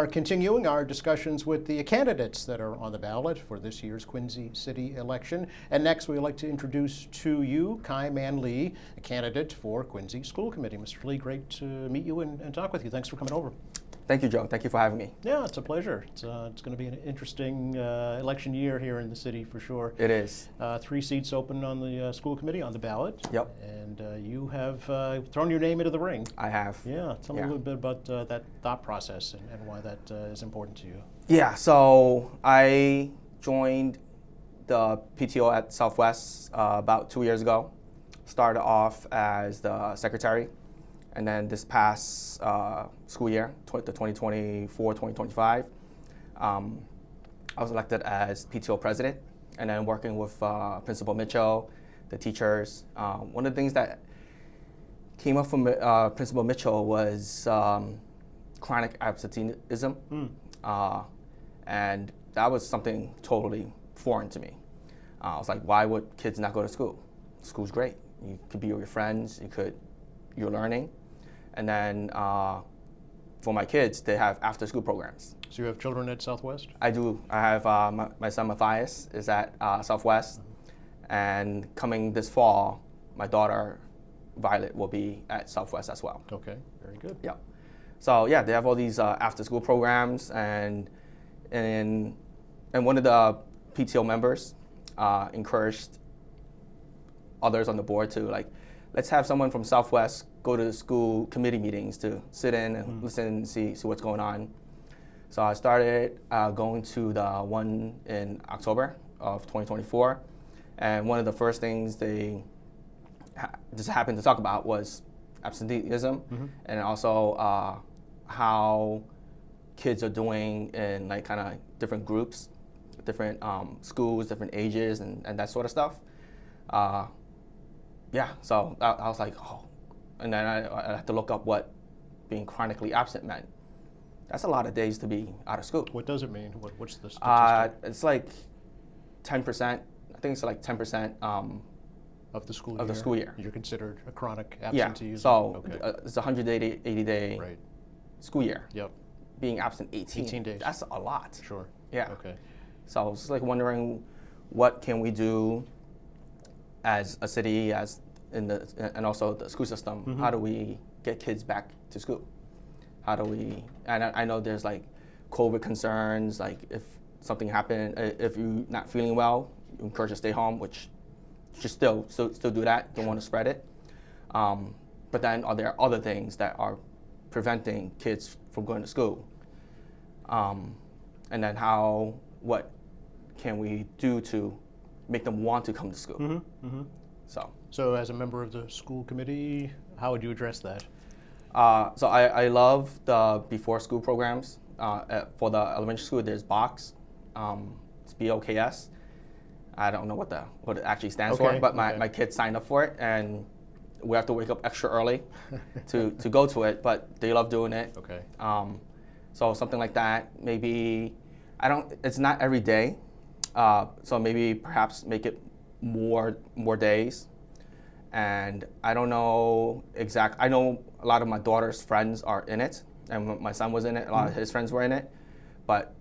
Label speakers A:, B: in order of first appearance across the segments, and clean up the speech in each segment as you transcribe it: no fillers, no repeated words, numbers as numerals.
A: are continuing our discussions with the candidates that are on the ballot for this year's Quincy City election. And next, we'd like to introduce to you Kai Man Lee, a candidate for Quincy School Committee. Mr. Lee, great to meet you and talk with you. Thanks for coming over.
B: Thank you, Joe. Thank you for having me.
A: Yeah, it's a pleasure. It's going to be an interesting election year here in the city for sure.
B: It is.
A: 3 seats open on the school committee on the ballot.
B: Yep.
A: And you have thrown your name into the ring.
B: I have.
A: Yeah, tell me a little bit about that thought process and why that is important to you.
B: Yeah, so I joined the PTO at Southwest about 2 years ago. Started off as the secretary, and then this past school year, the 2024-2025, I was elected as PTO president, and then working with Principal Mitchell, the teachers. One of the things that came up from Principal Mitchell was chronic absenteeism, and that was something totally foreign to me. I was like, why would kids not go to school? School's great. You could be with your friends. You're learning. And then for my kids, they have after-school programs.
A: So you have children at Southwest?
B: I do. I have my son Matthias is at Southwest, and coming this fall, my daughter Violet will be at Southwest as well.
A: Okay, very good.
B: Yeah. So yeah, they have all these after-school programs, and one of the PTO members encouraged others on the board to let's have someone from Southwest go to the school committee meetings to sit in and listen and see what's going on. So I started going to the one in October of 2024, and one of the first things they just happened to talk about was absenteeism, and also how kids are doing in kind of different groups, different schools, different ages, and that sort of stuff. Yeah, so I was like, oh, and then I had to look up what being chronically absent meant. That's a lot of days to be out of school.
A: What does it mean? What's the statistic?
B: It's like 10%. I think it's like 10%
A: of the school
B: year. Of the school year.
A: You're considered a chronic absentee.
B: Yeah. So it's a 180 day
A: right.
B: school year.
A: Yep.
B: Being absent 18
A: days.
B: That's a lot.
A: Sure.
B: Yeah.
A: Okay.
B: So I was just wondering, what can we do as a city, and also the school system? How do we get kids back to school? How do we? And I know there's COVID concerns. If something happened, if you're not feeling well, you encourage to stay home, which you should still do that. Don't want to spread it. But then are there other things that are preventing kids from going to school? And then what can we do to make them want to come to school? So
A: as a member of the school committee, how would you address that?
B: So I love the before school programs. For the elementary school, there's BOKS. It's BOKS. I don't know what it actually stands for, but my kids signed up for it, and we have to wake up extra early to go to it, but they love doing it.
A: Okay.
B: So something like that. Maybe it's not every day. So maybe perhaps make it more days. And I don't know I know a lot of my daughter's friends are in it, and my son was in it. A lot of his friends were in it, but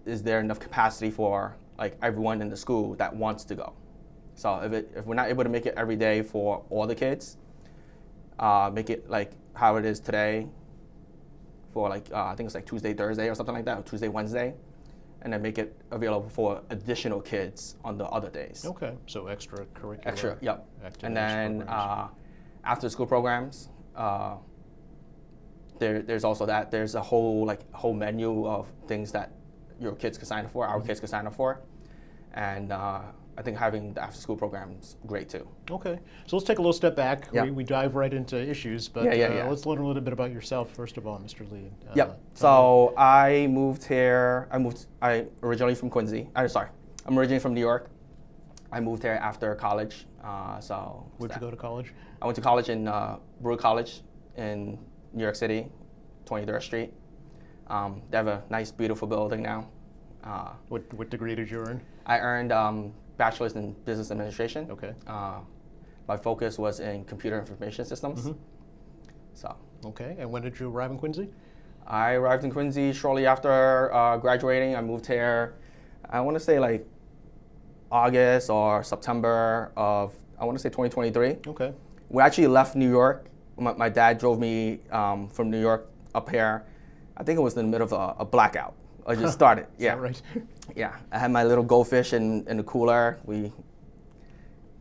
B: is there enough capacity for everyone in the school that wants to go? So if we're not able to make it every day for all the kids, make it how it is today for I think it's Tuesday, Thursday or something like that, or Tuesday, Wednesday, and then make it available for additional kids on the other days.
A: Okay, so extracurricular.
B: Extra, yep. And then after school programs, there's also that. There's a whole menu of things that your kids can sign up for, our kids can sign up for, and I think having the after school program is great too.
A: Okay, so let's take a little step back.
B: Yeah.
A: We dive right into issues, but let's learn a little bit about yourself first of all, Mr. Lee.
B: Yep. So I moved here. I originally from Quincy. I'm originally from New York. I moved here after college.
A: Where'd you go to college?
B: I went to college in Brewer College in New York City, 23rd Street. They have a nice, beautiful building now.
A: What degree did you earn?
B: I earned bachelor's in business administration.
A: Okay.
B: My focus was in computer information systems.
A: Okay, and when did you arrive in Quincy?
B: I arrived in Quincy shortly after graduating. I moved here, I want to say like August or September of, I want to say 2023.
A: Okay.
B: We actually left New York. My dad drove me from New York up here. I think it was in the middle of a blackout. I just started.
A: Is
B: Yeah.
A: that right?
B: Yeah. I had my little goldfish in the cooler. We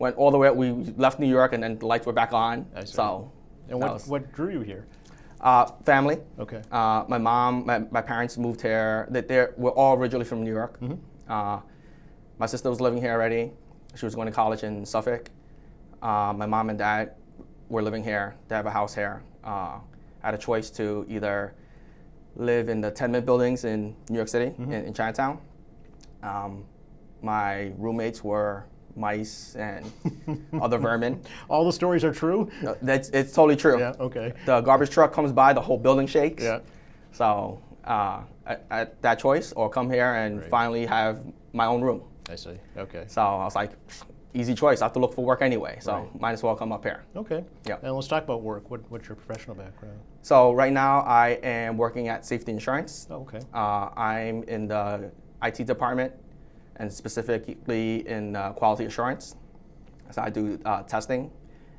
B: went all the way. We left New York and then the lights were back on.
A: I see.
B: So.
A: And
B: that was-
A: what drew you here?
B: Family.
A: Okay.
B: My mom, my parents moved here. We're all originally from New York. My sister was living here already. She was going to college in Suffolk. My mom and dad were living here. They have a house here. I had a choice to either live in the tenement buildings in New York City, in Chinatown. My roommates were mice and other vermin.
A: All the stories are true?
B: It's totally true.
A: Yeah, okay.
B: The garbage truck comes by, the whole building shakes.
A: Yeah.
B: So that choice, or come here and
A: Right.
B: finally have my own room.
A: I see. Okay.
B: So I was like, easy choice. I have to look for work anyway, so
A: Right.
B: might as well come up here.
A: Okay.
B: Yeah.
A: And let's talk about work. What's your professional background?
B: So right now I am working at Safety Insurance.
A: Oh, okay.
B: I'm in the IT department and specifically in quality assurance. So I do testing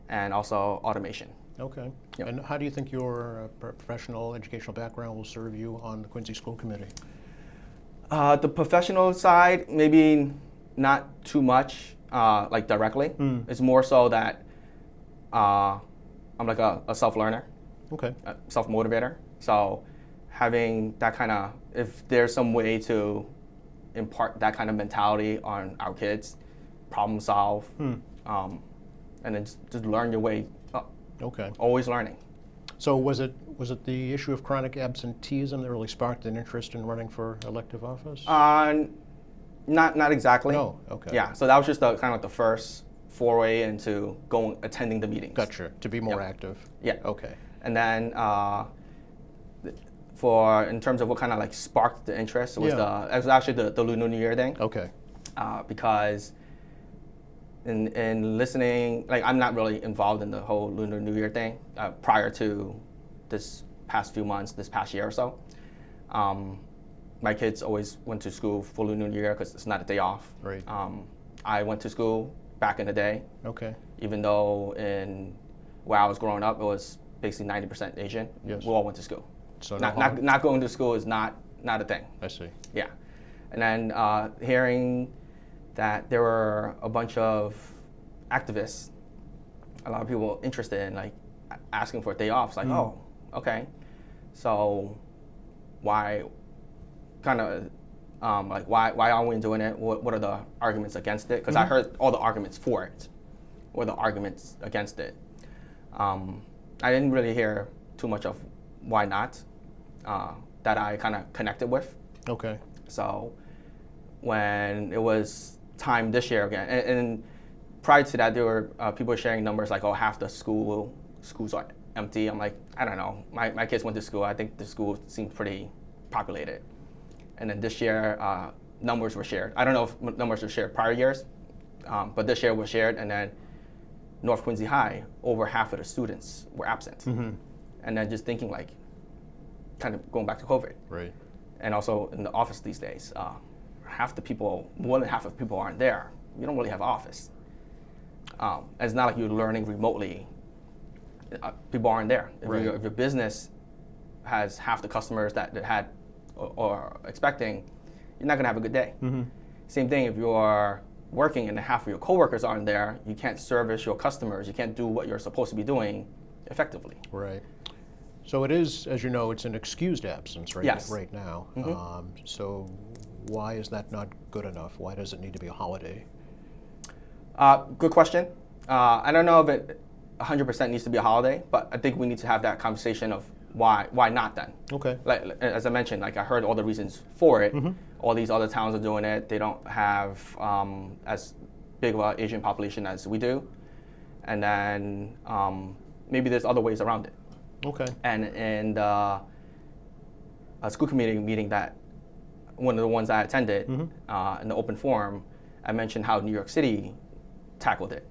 B: and also automation.
A: Okay.
B: Yep.
A: And how do you think your professional educational background will serve you on the Quincy School Committee?
B: The professional side, maybe not too much, like directly. It's more so that I'm like a self-learner,
A: Okay.
B: a self-motivator. So having that kind of, if there's some way to impart that kind of mentality on our kids, problem solve, and then just learn your way up,
A: Okay.
B: always learning.
A: So was it the issue of chronic absenteeism that really sparked an interest in running for elective office?
B: Not exactly.
A: No, okay.
B: Yeah, so that was just kind of the first foray into attending the meetings.
A: Gotcha. To be more
B: Yep.
A: active.
B: Yeah.
A: Okay.
B: And then in terms of what kind of like sparked the interest, it was
A: Yeah.
B: it was actually the Lunar New Year thing.
A: Okay.
B: Because in listening, like I'm not really involved in the whole Lunar New Year thing prior to this past few months, this past year or so. My kids always went to school for Lunar New Year because it's not a day off.
A: Right.
B: I went to school back in the day,
A: Okay.
B: even though where I was growing up, it was basically 90% Asian.
A: Yes.
B: We all went to school.
A: So
B: Not going to school is not a thing.
A: I see.
B: Yeah. And then hearing that there were a bunch of activists, a lot of people interested in like asking for a day off. It's like, oh, okay. So why why aren't we doing it? What are the arguments against it? Because I heard all the arguments for it, or the arguments against it. I didn't really hear too much of why not, that I kind of connected with.
A: Okay.
B: So when it was time this year again, and prior to that, there were people sharing numbers like, oh, half the schools are empty. I'm like, I don't know. My kids went to school. I think the school seemed pretty populated. And then this year, numbers were shared. I don't know if numbers were shared prior years, but this year was shared. And then North Quincy High, over half of the students were absent. And then just thinking like, kind of going back to COVID.
A: Right.
B: And also in the office these days, more than half of people aren't there. You don't really have office. It's not like you're learning remotely. People aren't there. If your business has half the customers that had or expecting, you're not gonna have a good day. Same thing if you're working and half of your coworkers aren't there, you can't service your customers, you can't do what you're supposed to be doing effectively.
A: Right. So it is, as you know, it's an excused absence right,
B: Yes.
A: right now. So why is that not good enough? Why does it need to be a holiday?
B: Good question. I don't know if it 100% needs to be a holiday, but I think we need to have that conversation of why not then?
A: Okay.
B: Like as I mentioned, like I heard all the reasons for it. All these other towns are doing it. They don't have as big of an Asian population as we do, and then maybe there's other ways around it.
A: Okay.
B: And in a school committee meeting that one of the ones I attended in the open forum, I mentioned how New York City tackled it.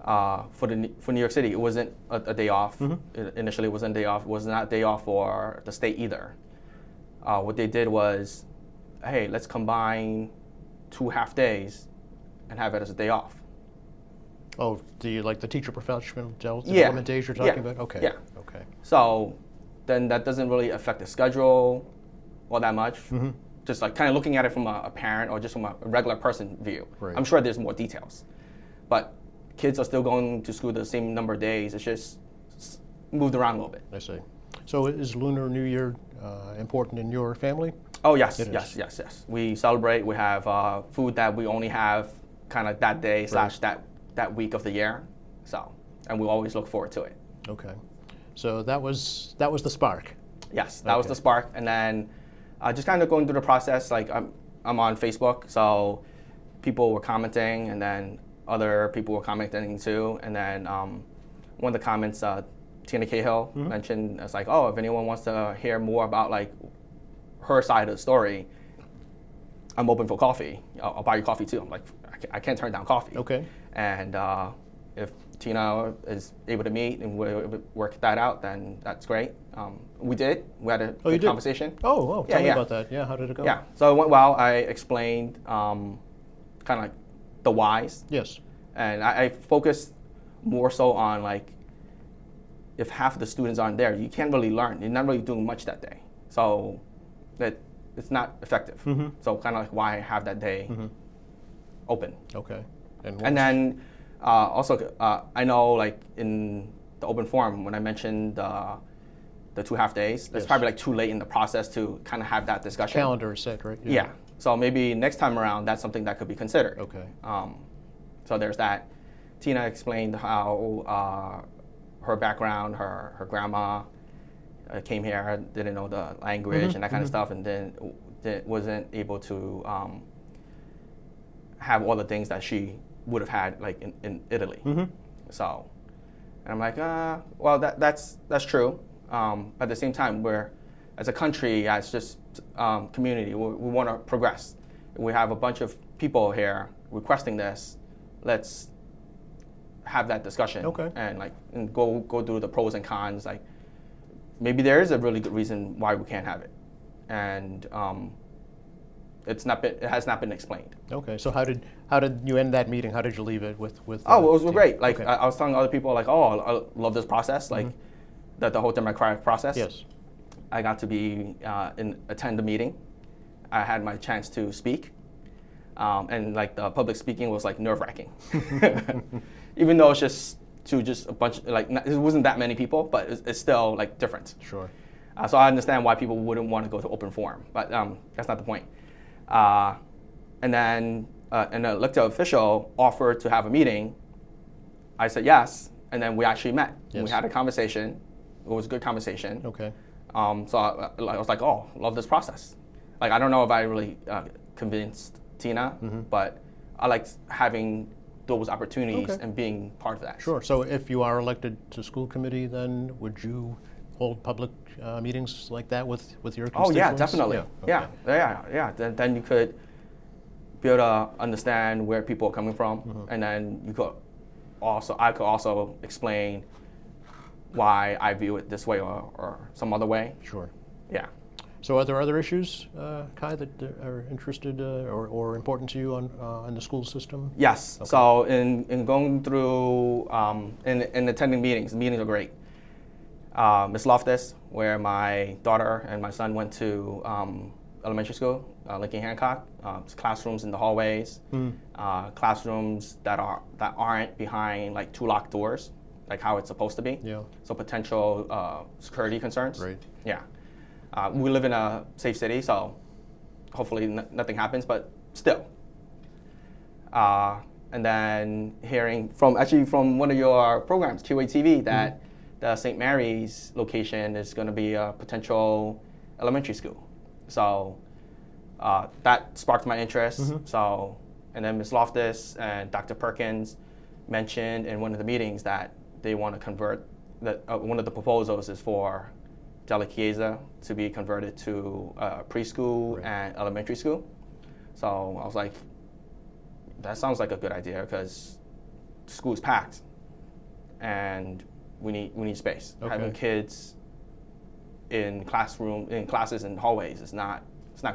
B: for New York City, it wasn't a day off. Initially, it wasn't a day off. It was not a day off for the state either. What they did was, hey, let's combine 2 half days and have it as a day off.
A: Oh, the teacher professional
B: Yeah.
A: development days you're talking
B: Yeah.
A: about? Okay.
B: Yeah.
A: Okay.
B: So then that doesn't really affect the schedule all that much. Just like kind of looking at it from a parent or just from a regular person view.
A: Right.
B: I'm sure there's more details. But kids are still going to school the same number of days. It's just moved around a little bit.
A: I see. So is Lunar New Year important in your family?
B: Oh, yes,
A: It
B: yes,
A: is.
B: yes, yes. We celebrate. We have food that we only have kind of that day / that week of the year. So, and we always look forward to it.
A: Okay. So that was the spark.
B: Yes, that was
A: Okay.
B: the spark. And then just kind of going through the process, like I'm on Facebook, so people were commenting, and then other people were commenting too. And then one of the comments, Tina Cahill mentioned, it's like, oh, if anyone wants to hear more about like her side of the story, I'm open for coffee. I'll buy you coffee too. I'm like, I can't turn down coffee.
A: Okay.
B: And if Tina is able to meet and we work that out, then that's great. We did. We had a
A: Oh, you
B: good
A: did?
B: conversation.
A: Oh, tell me
B: yeah.
A: about that. Yeah, how did it go?
B: Yeah. So it went well. I explained kind of like the whys,
A: Yes.
B: and I focused more so on like if half of the students aren't there, you can't really learn. You're not really doing much that day, so that it's not effective. So kind of like why have that day open.
A: Okay. And
B: And then also, I know like in the open forum, when I mentioned the 2 half days, it's
A: Yes.
B: probably like too late in the process to kind of have that discussion.
A: calendar is set, right?
B: Yeah. So maybe next time around, that's something that could be considered.
A: Okay.
B: So there's that. Tina explained how her background, her grandma came here, didn't know the language and that kind of stuff, and then wasn't able to have all the things that she would have had like in Italy. So, and I'm like, well, that's true. At the same time, we're as a country, as just community, we want to progress. We have a bunch of people here requesting this. Let's have that discussion.
A: Okay.
B: And go through the pros and cons. Like maybe there is a really good reason why we can't have it, and it has not been explained.
A: Okay. So how did you end that meeting? How did you leave it with?
B: Oh, it was
A: team?
B: great. Like
A: Okay.
B: I was telling other people, like, oh, I love this process, like the whole democratic process.
A: Yes.
B: I got to be attend the meeting. I had my chance to speak, and like the public speaking was like nerve-wracking, even though it's just a bunch it wasn't that many people, but it's still like different.
A: Sure.
B: So I understand why people wouldn't want to go to open forum, but that's not the point. And then an elected official offered to have a meeting. I said yes, and then we actually met.
A: Yes.
B: We had a conversation. It was a good conversation.
A: Okay.
B: So I was like, oh, love this process. Like, I don't know if I really convinced Tina, but I liked having those opportunities
A: Okay.
B: and being part of that.
A: Sure. So if you are elected to school committee, then would you hold public meetings like that with your
B: Oh
A: constituents?
B: yeah, definitely.
A: Yeah. Okay.
B: Yeah. Then you could be able to understand where people are coming from, and then I could also explain why I view it this way or some other way.
A: Sure.
B: Yeah.
A: So are there other issues, Kai, that are interested or important to you in the school system?
B: Yes.
A: Okay.
B: So in going through in attending meetings, the meetings are great. Ms. Loftus, where my daughter and my son went to elementary school, Lincoln Hancock. Classrooms in the hallways, classrooms that aren't behind like 2 locked doors, like how it's supposed to be.
A: Yeah.
B: So potential security concerns.
A: Right.
B: Yeah. We live in a safe city, so hopefully nothing happens, but still. And then hearing from one of your programs, QATV, that the St. Mary's location is going to be a potential elementary school. So that sparked my interest. So, and then Ms. Loftus and Dr. Perkins mentioned in one of the meetings that they want to convert, that one of the proposals is for Della Chiesa to be converted to preschool
A: Right.
B: and elementary school. So I was like, that sounds like a good idea because school's packed. and we need space.
A: Okay.
B: Having kids in classes and hallways is not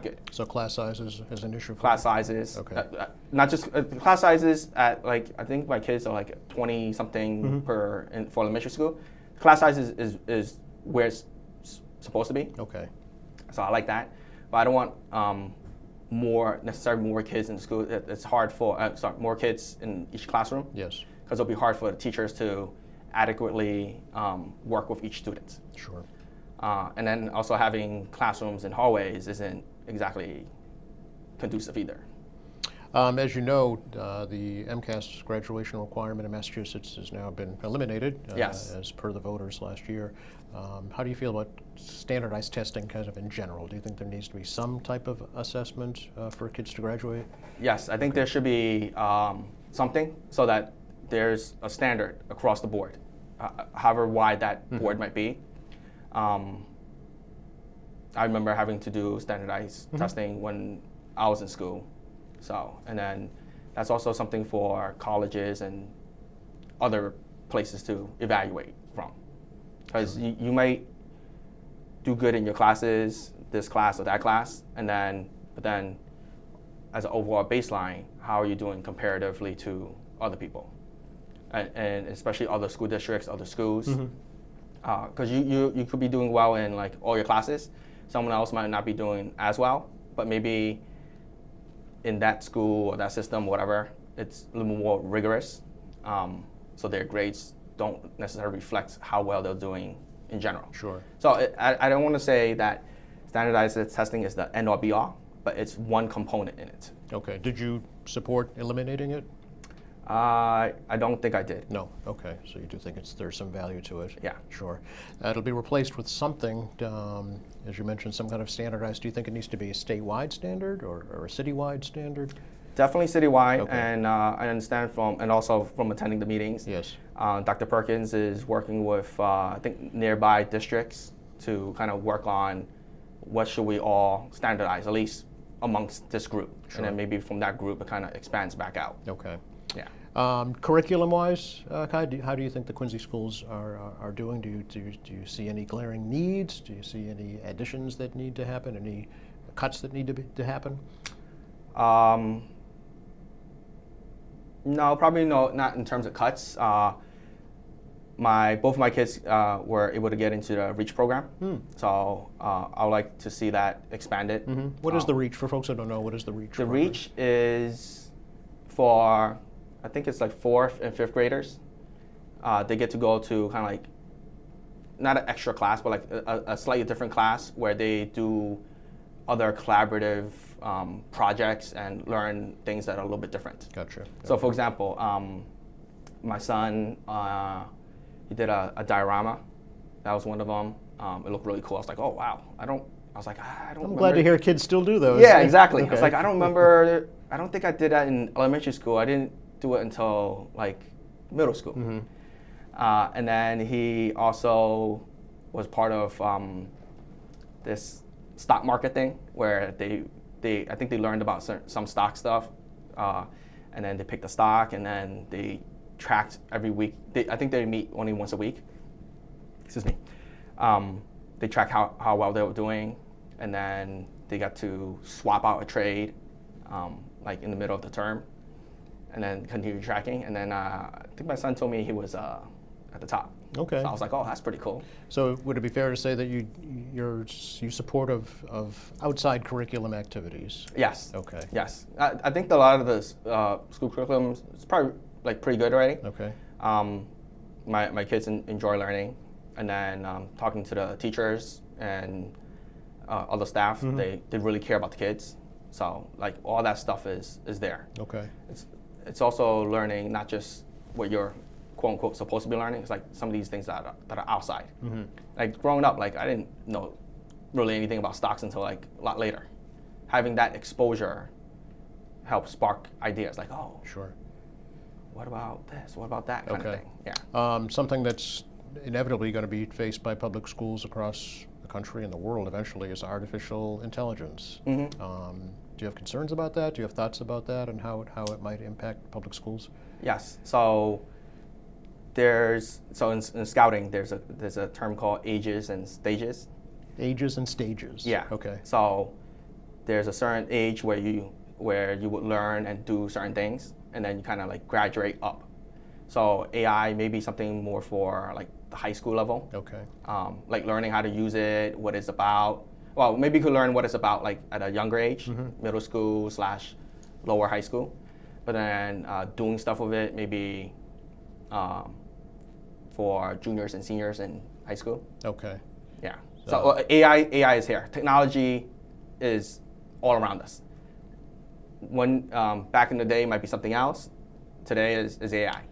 B: good.
A: So class sizes is an issue for
B: Class
A: you?
B: sizes,
A: Okay.
B: not just class sizes at like I think my kids are like 20 something for elementary school. Class sizes is where it's supposed to be.
A: Okay.
B: So I like that, but I don't want more kids in school. It's hard for more kids in each classroom.
A: Yes.
B: Because it'll be hard for the teachers to adequately work with each student.
A: Sure.
B: And then also having classrooms and hallways isn't exactly conducive either.
A: As you know, the MCAS graduation requirement in Massachusetts has now been eliminated
B: Yes.
A: as per the voters last year. How do you feel about standardized testing kind of in general? Do you think there needs to be some type of assessment for kids to graduate?
B: Yes, I think there should be something so that there's a standard across the board, however wide that board might be. I remember having to do standardized testing when I was in school. So, and then that's also something for colleges and other places to evaluate from. Because you might do good in your classes, this class or that class, but then as an overall baseline, how are you doing comparatively to other people? And especially other school districts, other schools. Because you could be doing well in like all your classes. Someone else might not be doing as well, but maybe in that school or that system, whatever, it's a little more rigorous. So their grades don't necessarily reflect how well they're doing in general.
A: Sure.
B: So I don't want to say that standardized testing is the end all be all, but it's one component in it.
A: Okay. Did you support eliminating it?
B: I don't think I did.
A: No. Okay. So you do think there's some value to it?
B: Yeah.
A: Sure. It'll be replaced with something, as you mentioned, some kind of standardized. Do you think it needs to be a statewide standard or a citywide standard?
B: Definitely citywide,
A: Okay.
B: and I understand and also from attending the meetings.
A: Yes.
B: Dr. Perkins is working with, I think, nearby districts to kind of work on what should we all standardize, at least amongst this group.
A: Sure.
B: And then maybe from that group, it kind of expands back out.
A: Okay.
B: Yeah.
A: Curriculum-wise, Kai, how do you think the Quincy schools are doing? Do you see any glaring needs? Do you see any additions that need to happen? Any cuts that need to happen?
B: No, probably not in terms of cuts. Both of my kids were able to get into the REACH program, so I would like to see that expanded.
A: What is the REACH? For folks that don't know, what is the REACH?
B: The
A: program?
B: REACH is for, I think it's like 4th and 5th graders. They get to go to kind of like, not an extra class, but like a slightly different class where they do other collaborative projects and learn things that are a little bit different.
A: Gotcha.
B: So for example, my son, he did a diorama. That was one of them. It looked really cool. I was like, oh wow. I don't
A: I'm
B: remember.
A: glad to hear kids still do those.
B: Yeah, exactly. I was
A: Okay.
B: like, I don't remember. I don't think I did that in elementary school. I didn't do it until like middle school. And then he also was part of this stock market thing where I think they learned about some stock stuff, and then they picked a stock, and then they tracked every week. I think they meet only once a week. Excuse me. They track how well they were doing, and then they got to swap out a trade, like in the middle of the term, and then continue tracking. And then I think my son told me he was at the top.
A: Okay.
B: So I was like, oh, that's pretty cool.
A: So would it be fair to say that you support of outside curriculum activities?
B: Yes.
A: Okay.
B: Yes. I think a lot of the school curriculum is probably like pretty good already.
A: Okay.
B: My kids enjoy learning, and then talking to the teachers and other staff, they really care about the kids. So like all that stuff is there.
A: Okay.
B: It's also learning not just what you're quote unquote supposed to be learning. It's like some of these things that are outside. Like growing up, like I didn't know really anything about stocks until like a lot later. Having that exposure helps spark ideas. Like, oh,
A: Sure.
B: what about this? What about that kind
A: Okay.
B: of thing? Yeah.
A: Something that's inevitably going to be faced by public schools across the country and the world eventually is artificial intelligence. Do you have concerns about that? Do you have thoughts about that and how it might impact public schools?
B: Yes. So in scouting there's a term called ages and stages.
A: Ages and stages.
B: Yeah.
A: Okay.
B: So there's a certain age where you would learn and do certain things, and then you kind of like graduate up. So AI may be something more for like the high school level.
A: Okay.
B: Like learning how to use it, what it's about. Well, maybe you could learn what it's about like at a younger age, middle school / lower high school. But then doing stuff with it maybe for juniors and seniors in high school.
A: Okay.
B: Yeah. So AI is here. Technology is all around us. When back in the day, it might be something else. Today is AI.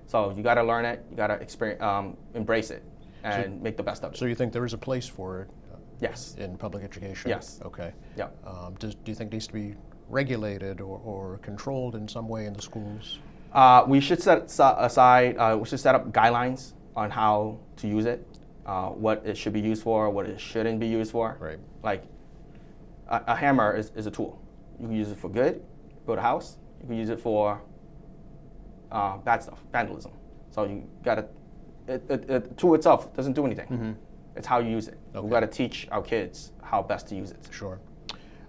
B: So you got to learn it. You got to embrace it, and make the best of it.
A: So you think there is a place for it?
B: Yes.
A: In public education?
B: Yes.
A: Okay.
B: Yeah.
A: Do you think it needs to be regulated or controlled in some way in the schools?
B: We should set aside. We should set up guidelines on how to use it, what it should be used for, what it shouldn't be used for.
A: Right.
B: Like a hammer is a tool. You can use it for good, build a house. You can use it for bad stuff, vandalism. So you gotta. It tool itself doesn't do anything. It's how you use it.
A: Okay.
B: We've got to teach our kids how best to use it.
A: Sure.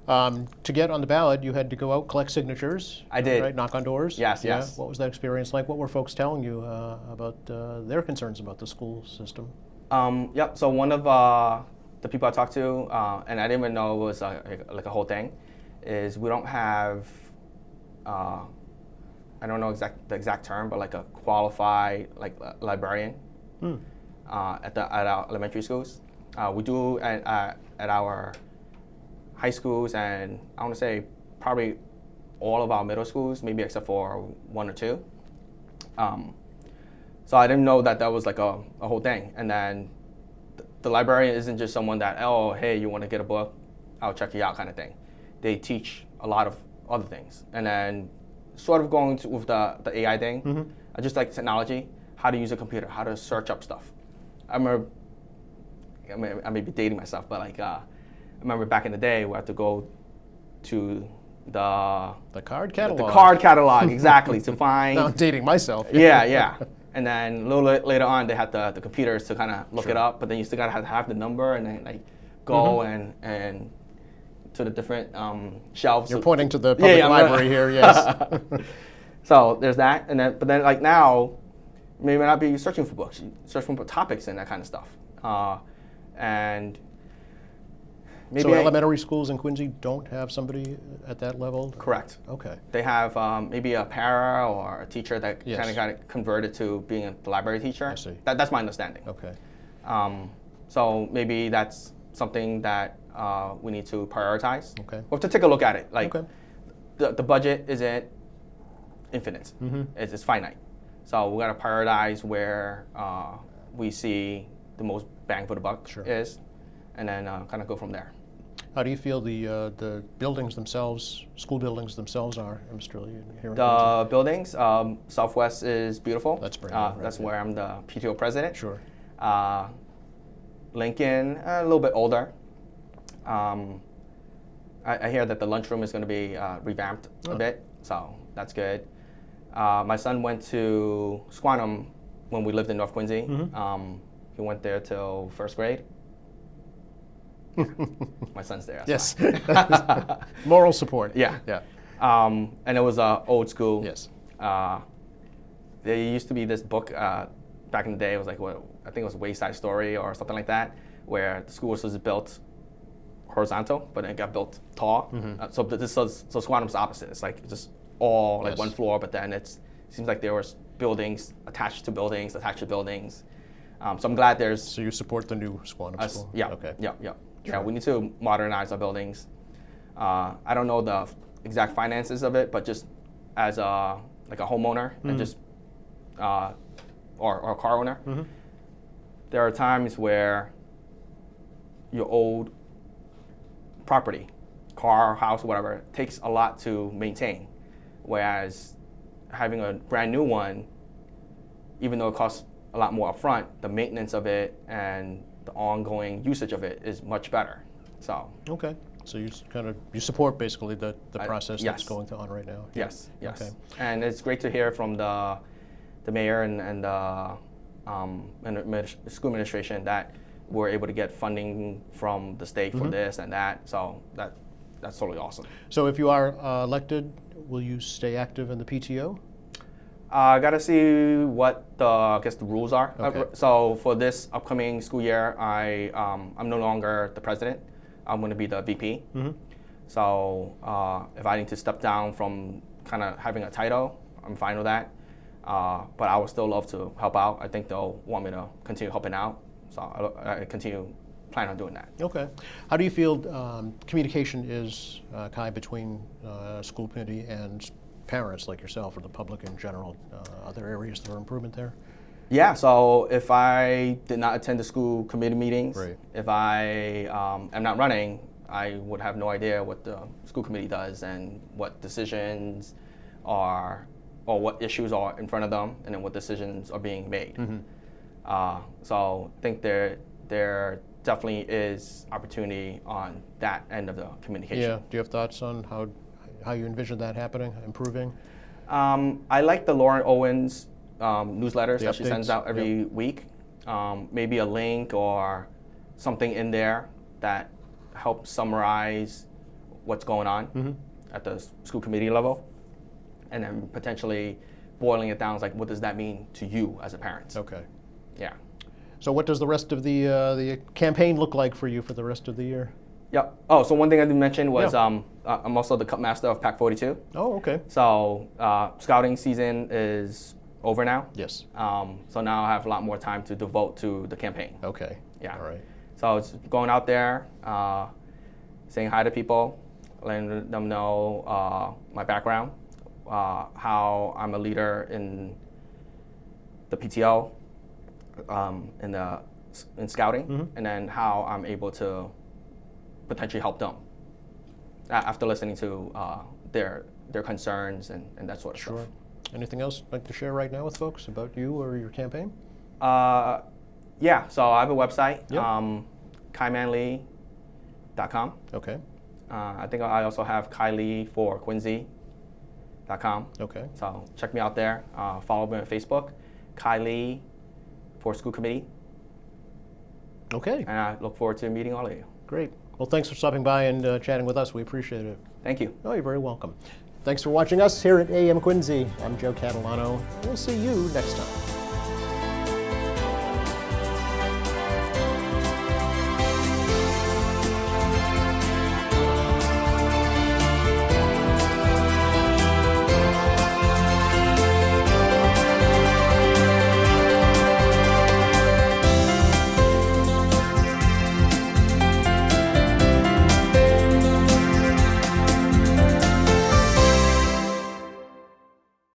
A: To get on the ballot, you had to go out, collect signatures.
B: I did.
A: Right? Knock on doors.
B: Yes,
A: Yeah.
B: yes.
A: What was that experience like? What were folks telling you about their concerns about the school system?
B: Yep. So one of the people I talked to, and I didn't even know it was like a whole thing, is we don't have. I don't know the exact term, but like a qualified librarian at our elementary schools. We do at our high schools, and I want to say probably all of our middle schools, maybe except for one or two. So I didn't know that was like a whole thing. And then the librarian isn't just someone that, oh, hey, you want to get a book? I'll check you out kind of thing. They teach a lot of other things. And then sort of going with the AI thing, I just like technology, how to use a computer, how to search up stuff. I may be dating myself, but like I remember back in the day we had to go to
A: the card catalog.
B: The card catalog, exactly, to find.
A: Now I'm dating myself.
B: Yeah. And then a little later on, they had the computers to kind of look it up, but then you still got to have the number and then like go and to the different shelves.
A: You're pointing to the public library here, yes.
B: So there's that, but then like now, maybe not be searching for books, you search for topics and that kind of stuff, and maybe
A: so elementary schools in Quincy don't have somebody at that level?
B: Correct.
A: Okay.
B: They have maybe a para or a teacher that
A: Yes.
B: kind of got converted to being the library teacher.
A: I see.
B: That's my understanding.
A: Okay.
B: So maybe that's something that we need to prioritize.
A: Okay.
B: We have to take a look at it. Like
A: Okay.
B: the budget isn't infinite. It's finite. So we got to prioritize where we see the most bang for the buck is, and then kind of go from there.
A: How do you feel the buildings themselves, school buildings themselves are, Mr. Lee, here in Quincy?
B: The buildings, Southwest is beautiful.
A: That's brand new, right?
B: That's where I'm the PTO president.
A: Sure.
B: Lincoln, a little bit older. I hear that the lunchroom is going to be revamped a bit, so that's good. My son went to Squantum when we lived in North Quincy. He went there till first grade. My son's there.
A: Yes. Moral support.
B: Yeah.
A: Yeah.
B: And it was old school.
A: Yes.
B: There used to be this book back in the day. It was like I think it was Wayside Story or something like that, where the school was built horizontal, but then it got built tall. So Squantum's opposite. It's like just all like one floor, but then it seems like there was buildings attached to buildings, so I'm glad there's.
A: So you support the new Squantum school?
B: Yeah.
A: Okay.
B: Yeah.
A: Sure.
B: Yeah. We need to modernize our buildings. I don't know the exact finances of it, but just as a homeowner and just or a car owner, there are times where your old property, car, house, whatever, takes a lot to maintain, whereas having a brand new one, even though it costs a lot more upfront, the maintenance of it and the ongoing usage of it is much better. So.
A: Okay. So you support basically the process
B: yes.
A: that's going on right now.
B: Yes.
A: Okay.
B: And it's great to hear from the mayor and school administration that we're able to get funding from the state for this and that. So that's totally awesome.
A: So if you are elected, will you stay active in the PTO?
B: I gotta see what I guess the rules are.
A: Okay.
B: So for this upcoming school year, I'm no longer the president. I'm going to be the VP. So if I need to step down from kind of having a title, I'm fine with that. But I would still love to help out. I think they'll want me to continue helping out. So I plan on doing that.
A: Okay. How do you feel communication is, Kai, between school committee and parents like yourself or the public in general? Other areas for improvement there?
B: Yeah, so if I did not attend the school committee meetings,
A: Right.
B: if I am not running, I would have no idea what the school committee does and what decisions are, or what issues are in front of them, and then what decisions are being made. So I think there definitely is opportunity on that end of the communication.
A: Yeah. Do you have thoughts on how you envision that happening, improving?
B: I like the Lauren Owens newsletters
A: The
B: that she sends
A: updates?
B: out every week. Maybe a link or something in there that helps summarize what's going on at the school committee level, and then potentially boiling it down, like what does that mean to you as a parent?
A: Okay.
B: Yeah.
A: So what does the rest of the campaign look like for you for the rest of the year?
B: Yeah. Oh, so one thing I didn't mention was
A: Yeah.
B: I'm also the Cup Master of Pac 42.
A: Oh, okay.
B: So scouting season is over now.
A: Yes.
B: So now I have a lot more time to devote to the campaign.
A: Okay.
B: Yeah.
A: All right.
B: So it's going out there, saying hi to people, letting them know my background, how I'm a leader in the PTO, in scouting, and then how I'm able to potentially help them after listening to their concerns and that sort of
A: Sure.
B: stuff.
A: Anything else you'd like to share right now with folks about you or your campaign?
B: Yeah, so I have a website,
A: Yep.
B: KaiManLee.com.
A: Okay.
B: I think I also have Kylie for Quincy.com.
A: Okay.
B: So check me out there. Follow me on Facebook, Kylie for School Committee.
A: Okay.
B: And I look forward to meeting all of you.
A: Great. Well, thanks for stopping by and chatting with us. We appreciate it.
B: Thank you.
A: Oh, you're very welcome. Thanks for watching us here at AM Quincy. I'm Joe Catalano. We'll see you next time.